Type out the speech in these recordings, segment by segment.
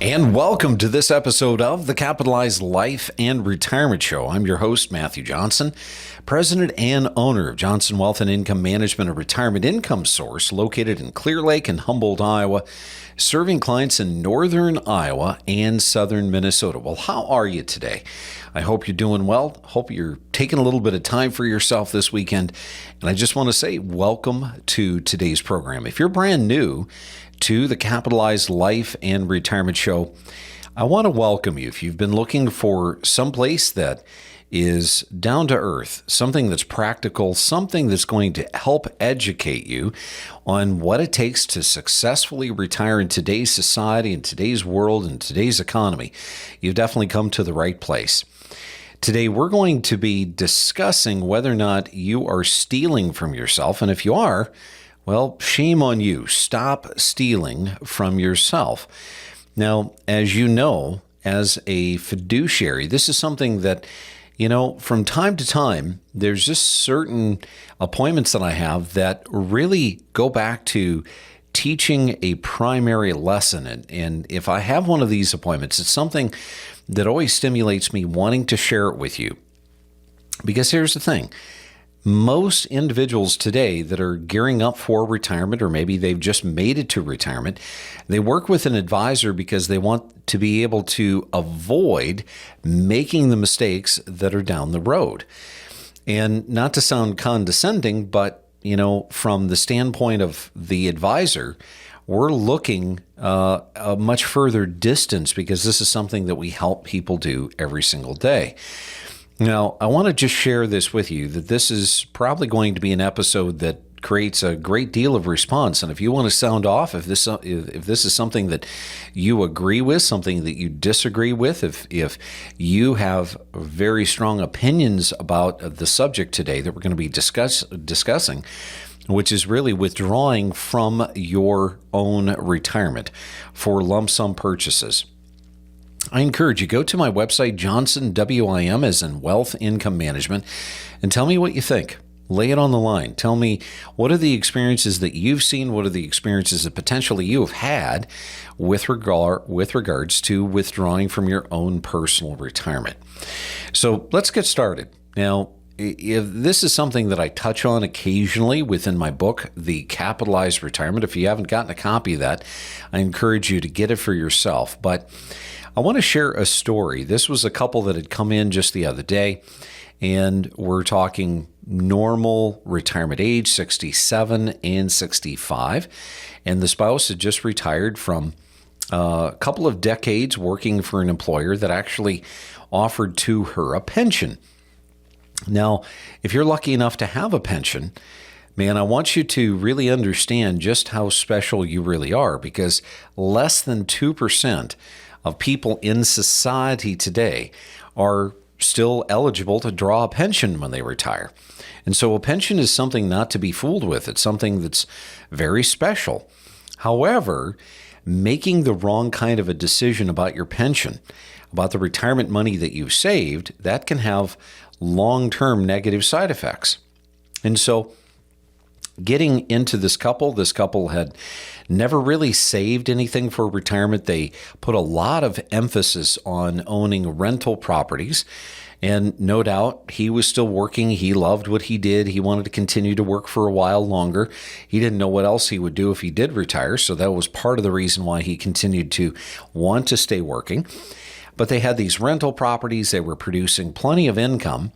And welcome to this episode of the Capitalized Life and Retirement Show. I'm your host, Matthew Johnson, president and owner of Johnson Wealth and Income Management, a retirement income source located in Clear Lake and Humboldt, Iowa, serving clients in northern Iowa and southern Minnesota. Well, how are you today? I hope you're doing well. Hope you're taking a little bit of time for yourself this weekend. And I just want to say welcome to today's program. If you're brand new to the Capitalized Life and Retirement Show, I want to welcome you. If you've been looking for some place that is down to earth, something that's practical, something that's going to help educate you on what it takes to successfully retire in today's society, in today's world, in today's economy, you've definitely come to the right place. Today, we're going to be discussing whether or not you are stealing from yourself. And if you are, well, shame on you. Stop stealing from yourself. Now, as you know, as a fiduciary, this is something that, from time to time, there's just certain appointments that I have that really go back to teaching a primary lesson. And if I have one of these appointments, it's something that always stimulates me wanting to share it with you. Because here's the thing. Most individuals today that are gearing up for retirement, or maybe they've just made it to retirement, they work with an advisor because they want to be able to avoid making the mistakes that are down the road. And not to sound condescending, but, from the standpoint of the advisor, we're looking a much further distance because this is something that we help people do every single day. Now, I want to just share this with you, that this is probably going to be an episode that creates a great deal of response. And if you want to sound off, if this is something that you agree with, something that you disagree with, if you have very strong opinions about the subject today that we're going to be discussing, which is really withdrawing from your own retirement for lump sum purchases, I encourage you, go to my website, Johnson, W-I-M, as in Wealth Income Management, and tell me what you think. Lay it on the line. Tell me, what are the experiences that you've seen? What are the experiences that potentially you have had with regards to withdrawing from your own personal retirement? So let's get started. Now, if this is something that I touch on occasionally within my book, The Capitalized Retirement, if you haven't gotten a copy of that, I encourage you to get it for yourself. But I want to share a story. This was a couple that had come in just the other day, and we're talking normal retirement age, 67 and 65. And the spouse had just retired from a couple of decades working for an employer that actually offered to her a pension. Now, if you're lucky enough to have a pension, man, I want you to really understand just how special you really are, because less than 2% of people in society today are still eligible to draw a pension when they retire. And so a pension is something not to be fooled with. It's something that's very special. However, making the wrong kind of a decision about your pension, about the retirement money that you've saved, that can have long-term negative side effects. And so getting into this couple had never really saved anything for retirement. They put a lot of emphasis on owning rental properties. And no doubt he was still working. He loved what he did. He wanted to continue to work for a while longer. He didn't know what else he would do if he did retire. So that was part of the reason why he continued to want to stay working. But they had these rental properties. They were producing plenty of income.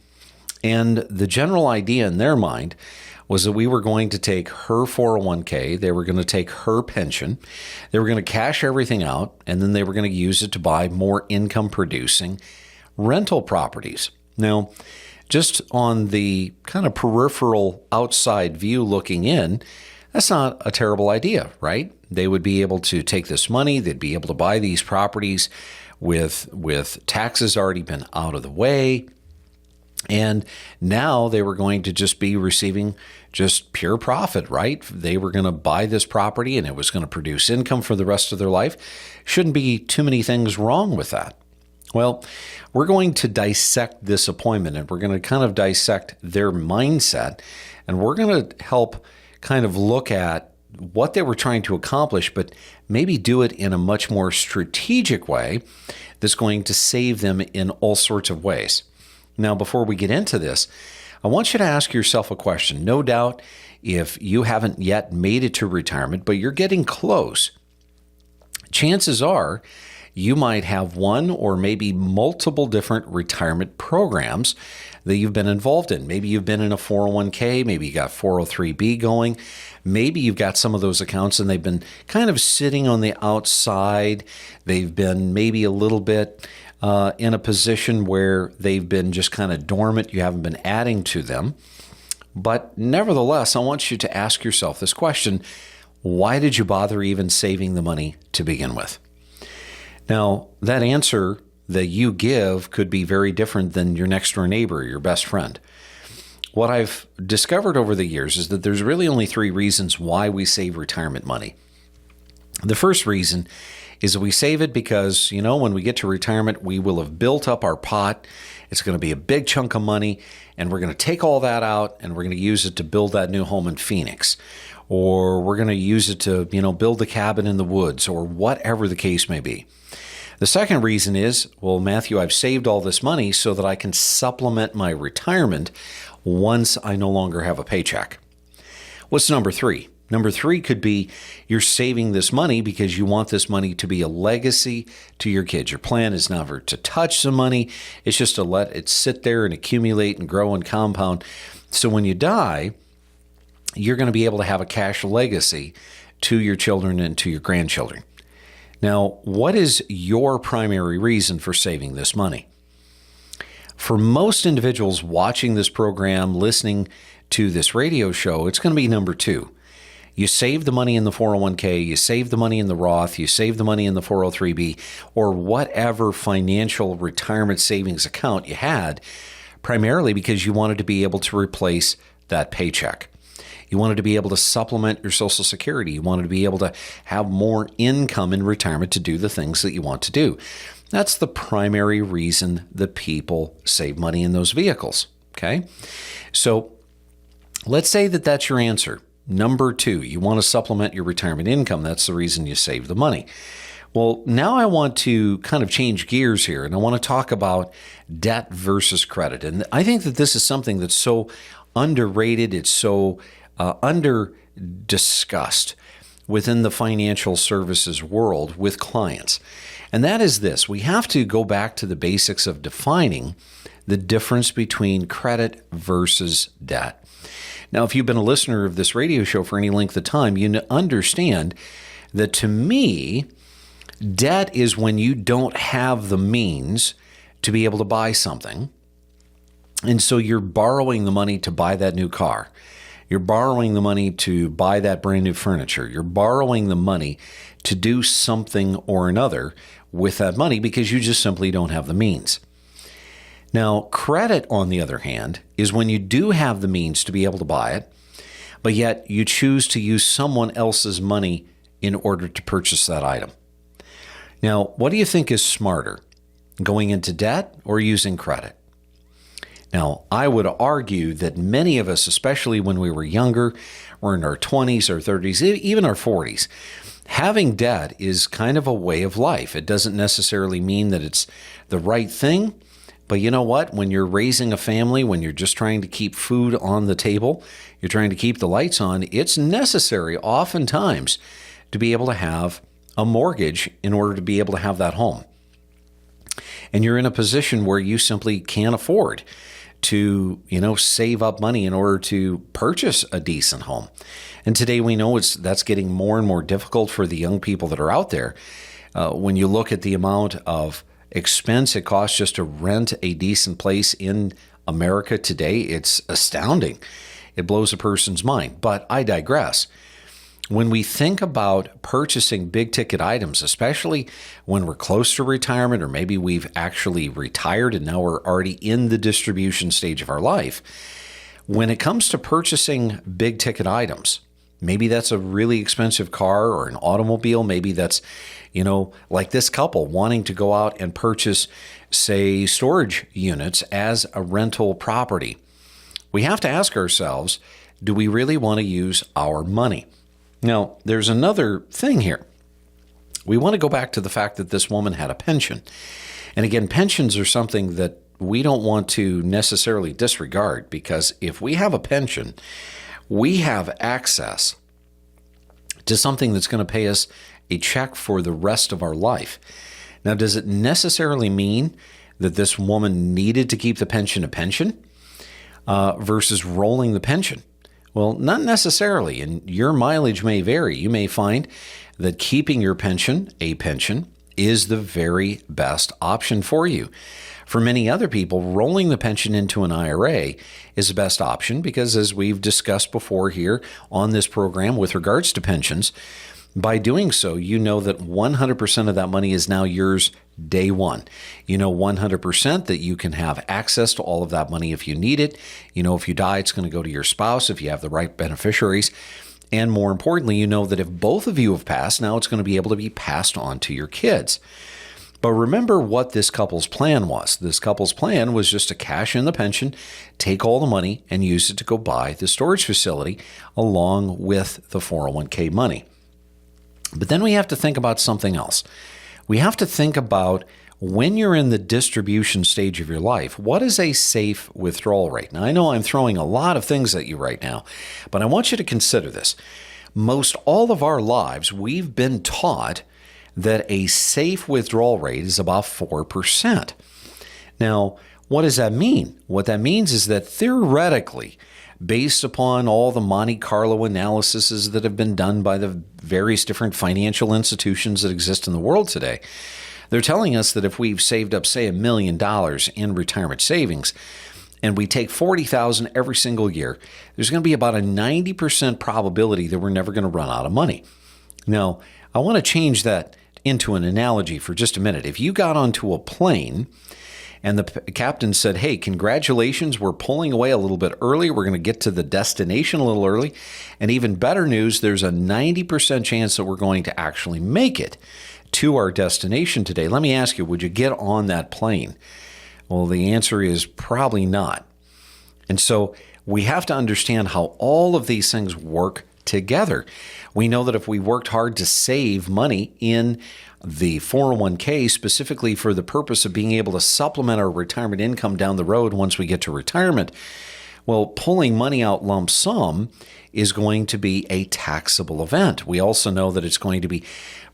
And the general idea in their mind was that we were going to take her 401k, they were going to take her pension, they were going to cash everything out, and then they were going to use it to buy more income-producing rental properties. Now, just on the kind of peripheral outside view looking in, that's not a terrible idea, right? They would be able to take this money, they'd be able to buy these properties with taxes already been out of the way. And now they were going to just be receiving just pure profit, right? They were going to buy this property and it was going to produce income for the rest of their life. Shouldn't be too many things wrong with that. Well, we're going to dissect this appointment and we're going to kind of dissect their mindset, and we're going to help kind of look at what they were trying to accomplish, but maybe do it in a much more strategic way that's going to save them in all sorts of ways. Now, before we get into this, I want you to ask yourself a question. No doubt, if you haven't yet made it to retirement, but you're getting close, chances are you might have one or maybe multiple different retirement programs that you've been involved in. Maybe you've been in a 401k, maybe you got 403b going. Maybe you've got some of those accounts and they've been kind of sitting on the outside. They've been maybe a little bit in a position where they've been just kind of dormant. You haven't been adding to them. But nevertheless, I want you to ask yourself this question: why did you bother even saving the money to begin with? Now, that answer that you give could be very different than your next door neighbor or your best friend. What I've discovered over the years is that there's really only three reasons why we save retirement money. The first reason is that we save it because, when we get to retirement, we will have built up our pot. It's going to be a big chunk of money, and we're going to take all that out and we're going to use it to build that new home in Phoenix. Or we're going to use it to, build the cabin in the woods, or whatever the case may be. The second reason is, well, Matthew, I've saved all this money so that I can supplement my retirement once I no longer have a paycheck. What's number three? Number three could be you're saving this money because you want this money to be a legacy to your kids. Your plan is never to touch the money. It's just to let it sit there and accumulate and grow and compound. So when you die, you're going to be able to have a cash legacy to your children and to your grandchildren. Now, what is your primary reason for saving this money? For most individuals watching this program, listening to this radio show, it's going to be number two. You save the money in the 401k, you save the money in the Roth, you save the money in the 403b, or whatever financial retirement savings account you had, primarily because you wanted to be able to replace that paycheck. You wanted to be able to supplement your Social Security. You wanted to be able to have more income in retirement to do the things that you want to do. That's the primary reason that people save money in those vehicles, okay? So let's say that that's your answer. Number two, you want to supplement your retirement income. That's the reason you save the money. Well, now I want to kind of change gears here, and I want to talk about debt versus credit. And I think that this is something that's so underrated. It's so under-discussed within the financial services world with clients. And that is this: we have to go back to the basics of defining the difference between credit versus debt. Now, if you've been a listener of this radio show for any length of time, you understand that to me, debt is when you don't have the means to be able to buy something. And so you're borrowing the money to buy that new car. You're borrowing the money to buy that brand new furniture. You're borrowing the money to do something or another with that money because you just simply don't have the means. Now, credit, on the other hand, is when you do have the means to be able to buy it, but yet you choose to use someone else's money in order to purchase that item. Now, what do you think is smarter, going into debt or using credit? Now, I would argue that many of us, especially when we were younger, or in our 20s or 30s, even our 40s, having debt is kind of a way of life. It doesn't necessarily mean that it's the right thing, but you know what? When you're raising a family, when you're just trying to keep food on the table, you're trying to keep the lights on, it's necessary oftentimes to be able to have a mortgage in order to be able to have that home. And you're in a position where you simply can't afford to, save up money in order to purchase a decent home. And today we know that's getting more and more difficult for the young people that are out there. When you look at the amount of expense it costs just to rent a decent place in America today, it's astounding. It blows a person's mind. But I digress. When we think about purchasing big ticket items, especially when we're close to retirement, or maybe we've actually retired and now we're already in the distribution stage of our life, when it comes to purchasing big ticket items, maybe that's a really expensive car or an automobile. Maybe that's, like this couple wanting to go out and purchase, say, storage units as a rental property. We have to ask ourselves, do we really want to use our money? Now, there's another thing here. We want to go back to the fact that this woman had a pension. And again, pensions are something that we don't want to necessarily disregard, because if we have a pension, we have access to something that's going to pay us a check for the rest of our life. Now, does it necessarily mean that this woman needed to keep the pension a pension versus rolling the pension? Well, not necessarily, and your mileage may vary. You may find that keeping your pension a pension is the very best option for you. For many other people, rolling the pension into an IRA is the best option because, as we've discussed before here on this program with regards to pensions, by doing so, you know that 100% of that money is now yours day one. You know 100% that you can have access to all of that money if you need it. You know if you die, it's going to go to your spouse if you have the right beneficiaries. And more importantly, you know that if both of you have passed, now it's going to be able to be passed on to your kids. But remember what this couple's plan was. This couple's plan was just to cash in the pension, take all the money, and use it to go buy the storage facility along with the 401k money. But then we have to think about something else. We have to think about, when you're in the distribution stage of your life, what is a safe withdrawal rate? Now, I know I'm throwing a lot of things at you right now, but I want you to consider this. Most all of our lives, we've been taught that a safe withdrawal rate is about 4%. Now, what does that mean? What that means is that theoretically, based upon all the Monte Carlo analyses that have been done by the various different financial institutions that exist in the world today, they're telling us that if we've saved up, say, $1 million in retirement savings, and we take $40,000 every single year, there's going to be about a 90% probability that we're never going to run out of money. Now, I want to change that into an analogy for just a minute. If you got onto a plane and the captain said, "Hey, congratulations, we're pulling away a little bit early. We're going to get to the destination a little early. And even better news, there's a 90% chance that we're going to actually make it to our destination today." Let me ask you, would you get on that plane? Well, the answer is probably not. And so we have to understand how all of these things work together. We know that if we worked hard to save money in the 401k, specifically for the purpose of being able to supplement our retirement income down the road once we get to retirement, well, pulling money out lump sum is going to be a taxable event. We also know that it's going to be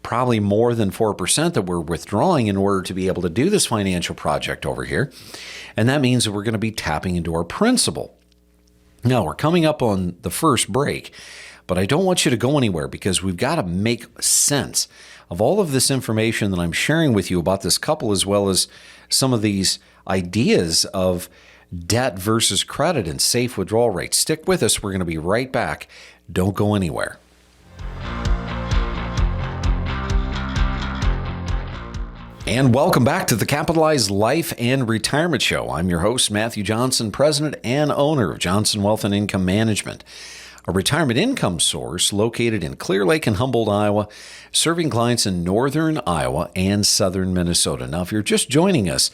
probably more than 4% that we're withdrawing in order to be able to do this financial project over here. And that means that we're going to be tapping into our principal. Now, we're coming up on the first break, but I don't want you to go anywhere, because we've got to make sense of all of this information that I'm sharing with you about this couple, as well as some of these ideas of debt versus credit and safe withdrawal rates. Stick with us. We're going to be right back. Don't go anywhere. And welcome back to the Capitalized Life and Retirement Show. I'm your host, Matthew Johnson, president and owner of Johnson Wealth and Income Management, a retirement income source located in Clear Lake and Humboldt, Iowa, serving clients in northern Iowa and southern Minnesota. Now, if you're just joining us,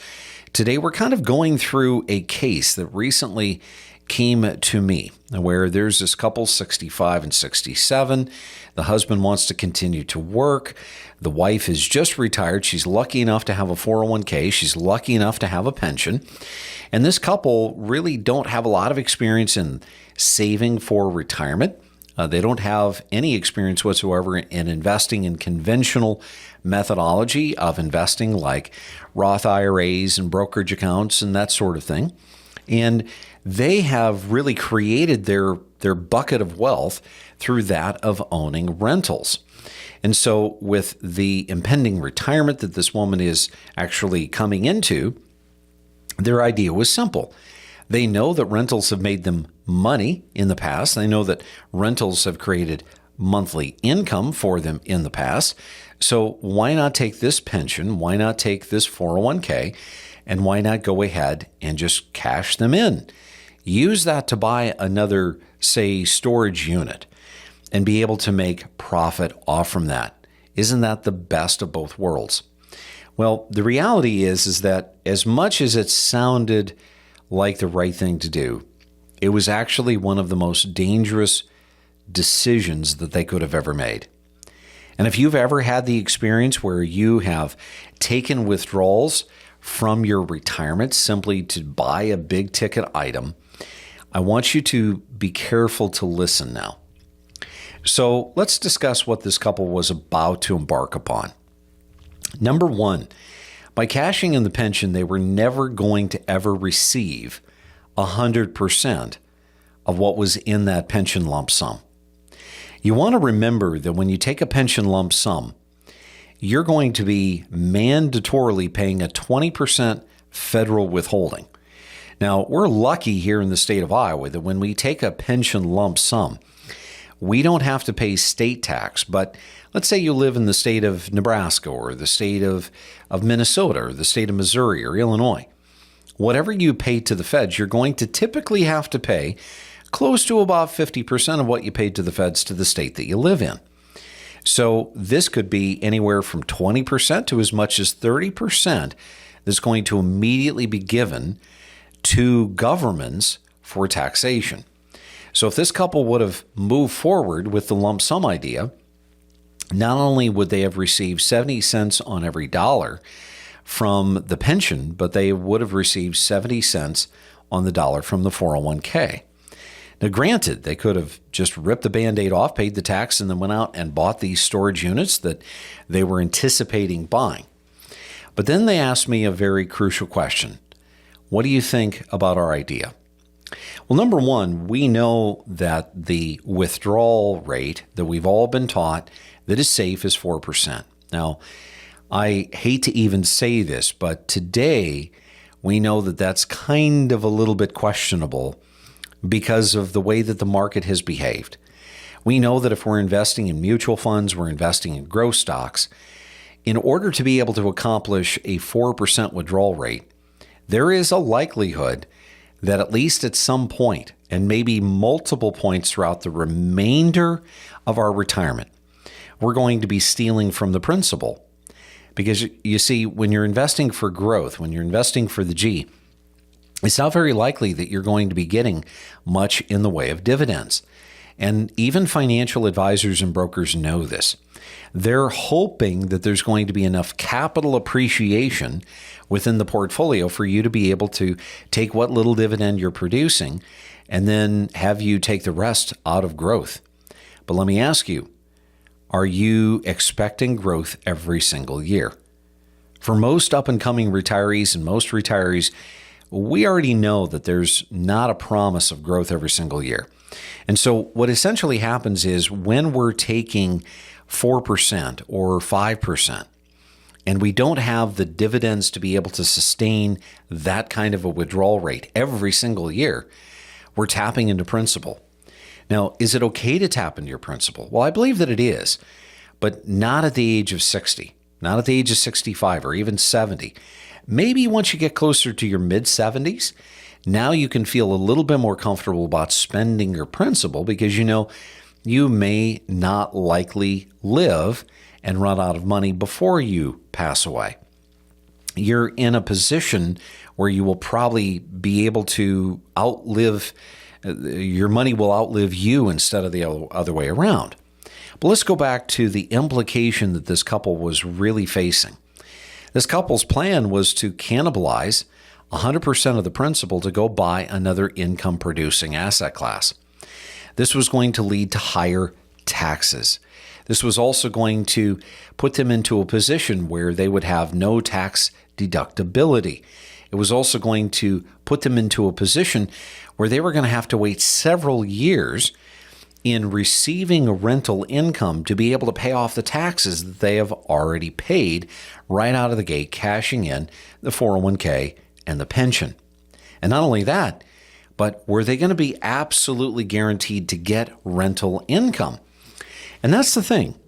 today we're kind of going through a case that recently came to me, where there's this couple, 65 and 67. The husband wants to continue to work. The wife is just retired. She's lucky enough to have a 401k. She's lucky enough to have a pension. And this couple really don't have a lot of experience in saving for retirement. They don't have any experience whatsoever in investing in conventional methodology of investing, like Roth IRAs and brokerage accounts and that sort of thing. And they have really created their bucket of wealth through that of owning rentals. And so with the impending retirement that this woman is actually coming into, their idea was simple. They know that rentals have made them money in the past. They know that rentals have created monthly income for them in the past. So why not take this pension? Why not take this 401k? And why not go ahead and just cash them in? Use that to buy another, say, storage unit and be able to make profit off from that. Isn't that the best of both worlds? Well, the reality is that as much as it sounded like the right thing to do, it was actually one of the most dangerous decisions that they could have ever made. And if you've ever had the experience where you have taken withdrawals from your retirement simply to buy a big ticket item, I want you to be careful to listen now. So let's discuss what this couple was about to embark upon. Number one, by cashing in the pension, they were never going to ever receive 100% of what was in that pension lump sum. You want to remember that when you take a pension lump sum, you're going to be mandatorily paying a 20% federal withholding. Now, we're lucky here in the state of Iowa that when we take a pension lump sum, we don't have to pay state tax. But let's say you live in the state of Nebraska or the state of Minnesota or the state of Missouri or Illinois. Whatever you pay to the feds, you're going to typically have to pay close to about 50% of what you paid to the feds to the state that you live in. So this could be anywhere from 20% to as much as 30% that's going to immediately be given to governments for taxation. So if this couple would have moved forward with the lump sum idea, not only would they have received 70 cents on every dollar from the pension, but they would have received 70 cents on the dollar from the 401k. Now, granted, they could have just ripped the Band-Aid off, paid the tax, and then went out and bought these storage units that they were anticipating buying. But then they asked me a very crucial question. What do you think about our idea? Well, number one, we know that the withdrawal rate that we've all been taught that is safe is 4%. Now, I hate to even say this, but today we know that that's kind of a little bit questionable because of the way that the market has behaved. We know that if we're investing in mutual funds, we're investing in growth stocks, in order to be able to accomplish a 4% withdrawal rate, there is a likelihood that at least at some point, and maybe multiple points throughout the remainder of our retirement, we're going to be stealing from the principal. Because you see, when you're investing for growth, when you're investing for the G, it's not very likely that you're going to be getting much in the way of dividends. And even financial advisors and brokers know this. They're hoping that there's going to be enough capital appreciation within the portfolio for you to be able to take what little dividend you're producing and then have you take the rest out of growth. But let me ask you, are you expecting growth every single year? For most up-and-coming retirees and most retirees, we already know that there's not a promise of growth every single year. And so what essentially happens is when we're taking 4% or 5%, and we don't have the dividends to be able to sustain that kind of a withdrawal rate every single year, we're tapping into principal. Now, is it okay to tap into your principal? Well, I believe that it is, but not at the age of 60, not at the age of 65 or even 70. Maybe once you get closer to your mid-70s, now you can feel a little bit more comfortable about spending your principal because you know you may not likely live and run out of money before you pass away. You're in a position where you will probably be able to outlive, your money will outlive you instead of the other way around. But let's go back to the implication that this couple was really facing. This couple's plan was to cannibalize 100% of the principal to go buy another income-producing asset class. This was going to lead to higher taxes. This was also going to put them into a position where they would have no tax deductibility. It was also going to put them into a position where they were going to have to wait several years in receiving rental income to be able to pay off the taxes that they have already paid right out of the gate, cashing in the 401k and the pension. And not only that, but were they going to be absolutely guaranteed to get rental income? And that's the thing.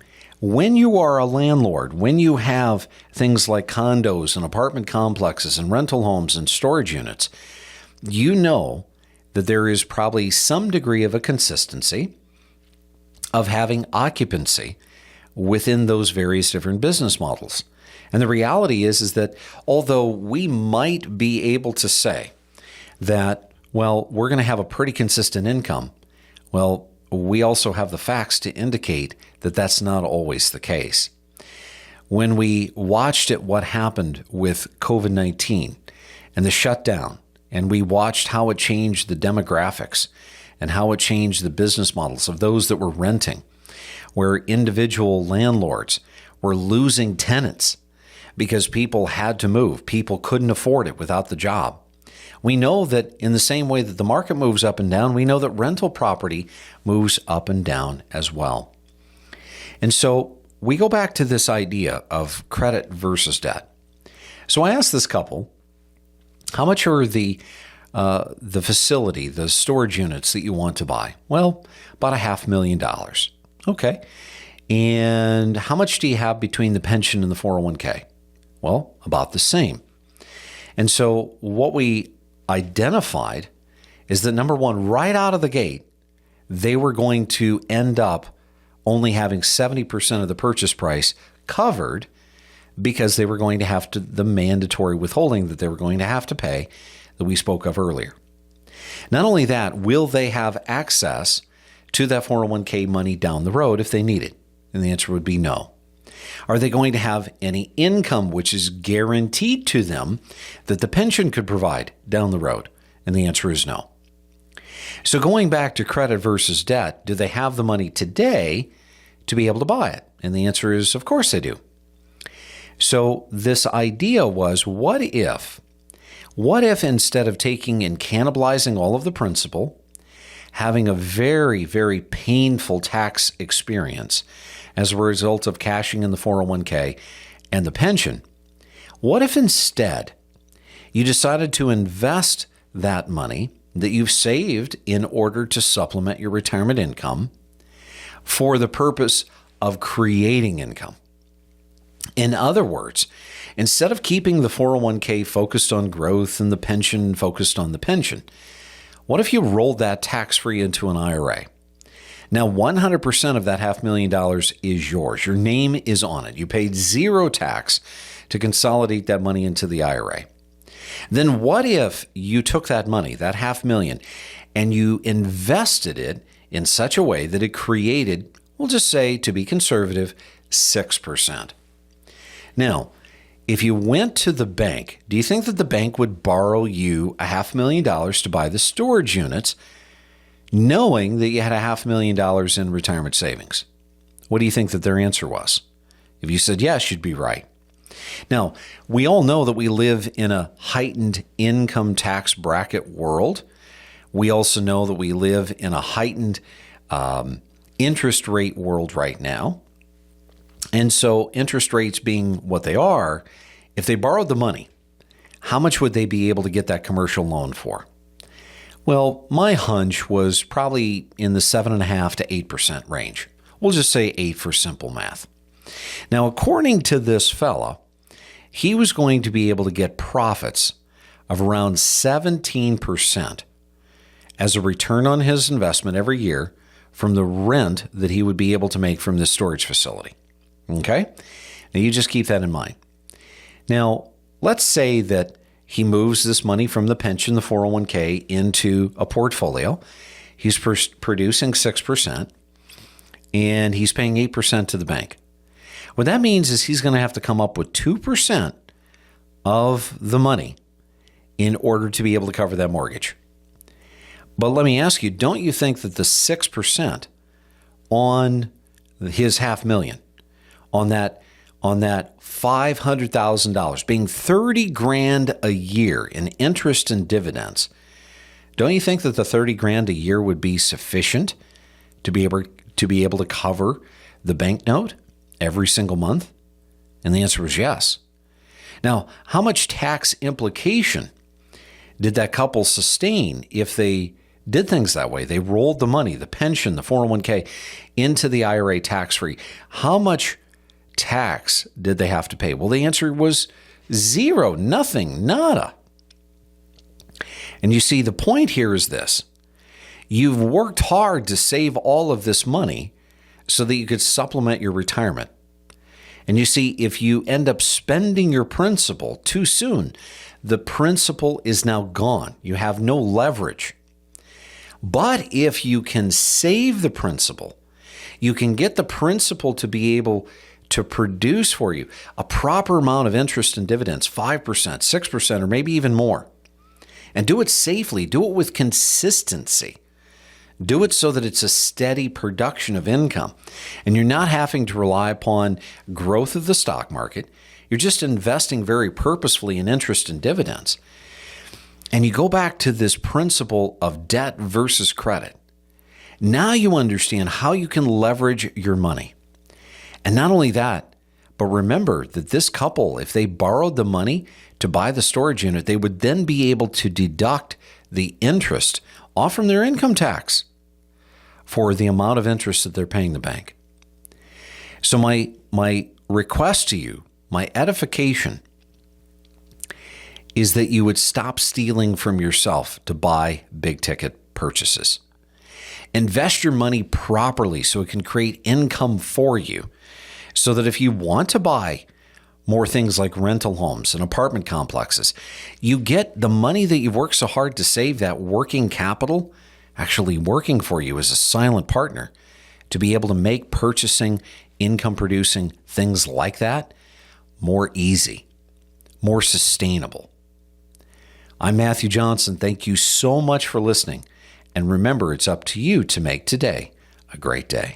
When you are a landlord, when you have things like condos and apartment complexes and rental homes and storage units, you know that there is probably some degree of a consistency of having occupancy within those various different business models. And the reality is that although we might be able to say that, well, we're going to have a pretty consistent income, well, we also have the facts to indicate that that's not always the case. When we watched what happened with COVID-19 and the shutdown, and we watched how it changed the demographics and how it changed the business models of those that were renting, where individual landlords were losing tenants because people had to move. People couldn't afford it without the job. We know that in the same way that the market moves up and down, we know that rental property moves up and down as well. And so we go back to this idea of credit versus debt. So I asked this couple, how much are the facility, the storage units that you want to buy? Well, about $500,000. Okay. And how much do you have between the pension and the 401k? Well, about the same. And so what we identified is that, number one, right out of the gate, they were going to end up only having 70% of the purchase price covered because they were going to have to, the mandatory withholding that they were going to have to pay that we spoke of earlier. Not only that, will they have access to that 401k money down the road if they need it? And the answer would be no. Are they going to have any income which is guaranteed to them that the pension could provide down the road? And the answer is no. So going back to credit versus debt, do they have the money today to be able to buy it? And the answer is, of course they do. So this idea was, what if instead of taking and cannibalizing all of the principal, having a very, very painful tax experience as a result of cashing in the 401k and the pension, what if instead you decided to invest that money that you've saved in order to supplement your retirement income for the purpose of creating income? In other words, instead of keeping the 401k focused on growth and the pension focused on the pension, what if you rolled that tax-free into an IRA? Now, 100% of that $500,000 is yours. Your name is on it. You paid zero tax to consolidate that money into the IRA. Then what if you took that money, that $500,000, and you invested it in such a way that it created, we'll just say, to be conservative, 6%. Now, if you went to the bank, do you think that the bank would borrow you $500,000 to buy the storage units, knowing that you had $500,000 in retirement savings? What do you think that their answer was? If you said yes, you'd be right. Now, we all know that we live in a heightened income tax bracket world. We also know that we live in a heightened interest rate world right now. And so interest rates being what they are, if they borrowed the money, how much would they be able to get that commercial loan for? Well, my hunch was probably in the 7.5% to 8% range. We'll just say 8 for simple math. Now, according to this fella, he was going to be able to get profits of around 17% as a return on his investment every year from the rent that he would be able to make from this storage facility. Okay? Now, you just keep that in mind. Now, let's say that he moves this money from the pension, the 401k, into a portfolio. He's producing 6%, and he's paying 8% to the bank. What that means is he's going to have to come up with 2% of the money in order to be able to cover that mortgage. But let me ask you, don't you think that the 6% on his $500,000, on that $500,000 being $30,000 a year in interest and dividends, don't you think that the $30,000 a year would be sufficient to be able to cover the bank note every single month? And the answer was yes. Now, how much tax implication did that couple sustain if they did things that way? They rolled the money, the pension, the 401k, into the IRA tax-free. How much tax did they have to pay? Well, the answer was zero, nothing, nada. And you see, the point here is this. You've worked hard to save all of this money so that you could supplement your retirement. And you see, if you end up spending your principal too soon, the principal is now gone. You have no leverage. But if you can save the principal, you can get the principal to be able to produce for you a proper amount of interest and dividends, 5%, 6%, or maybe even more. And do it safely. Do it with consistency. Do it so that it's a steady production of income. And you're not having to rely upon growth of the stock market. You're just investing very purposefully in interest and dividends. And you go back to this principle of debt versus credit. Now you understand how you can leverage your money. And not only that, but remember that this couple, if they borrowed the money to buy the storage unit, they would then be able to deduct the interest off from their income tax for the amount of interest that they're paying the bank. So my request to you, my edification, is that you would stop stealing from yourself to buy big ticket purchases. Invest your money properly so it can create income for you, so that if you want to buy more things like rental homes and apartment complexes, you get the money that you've worked so hard to save, that working capital, actually working for you as a silent partner to be able to make purchasing, income producing things like that more easy, more sustainable. I'm Matthew Johnson. Thank you so much for listening. And remember, it's up to you to make today a great day.